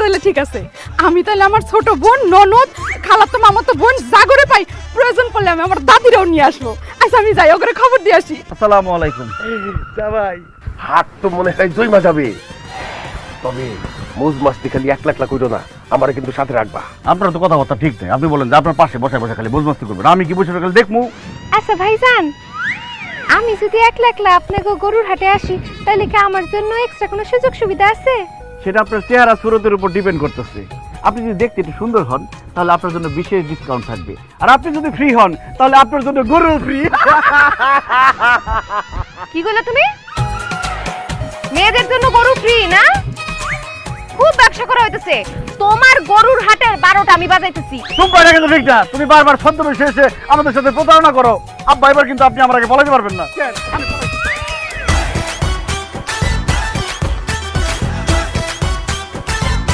তাহলে ঠিক আছে, আমি তাহলে আমার ছোট বোন, ননদ, খালাতো মামাতো বোন জাগরে পাই, প্রয়োজন পড়লে আমি আমার দাদিরাও নিয়ে আসবো। আচ্ছা আমি যাই, ওকে খবর দিয়ে আসি। আসসালামু আলাইকুম। ভাই হাত তো মনে হয় জয়মা যাবে, তবে মোজ মাস্তি খালি একলা একলা কইরো না, আমারে কিন্তু সাথে রাখবা। আপনার তো কথাবার্তা ঠিক নেই। আপনি বলেন যে আপনার পাশে বসে বসে খালি বুঝমাস্তি করবেন, আমি কি বসে খালি দেখবো? আচ্ছা ভাইজান, আমি যদি একলা একলা আপনাকে গরুর হাটে আসি তাহলে কি আমার জন্য এক্সট্রা কোনো সুযোগ সুবিধা আছে? সেটা আপনার চেহারা সুরতের উপর ডিপেন্ড করতেছে। আপনি যদি দেখতে একটু সুন্দর হন তাহলে আপনার জন্য বিশেষ ডিসকাউন্ট থাকবে, আর আপনি যদি ফ্রি হন তাহলে আপনার জন্য গরু ফ্রি। কি বলে তুমি? মেয়েদের জন্য গরু ফ্রি না? খুব ব্যবসা করা হইতেছে। তোমার গরুর হাটের 12টা আমি বাজাইতেছি। তোমার কিন্তু ঠিক না, তুমি বারবার ছদ্মবেশে এসে আমাদের সাথে প্রতারণা করো। আব্বা এবার কিন্তু আপনি আমার আগে বলাতে পারবেন না।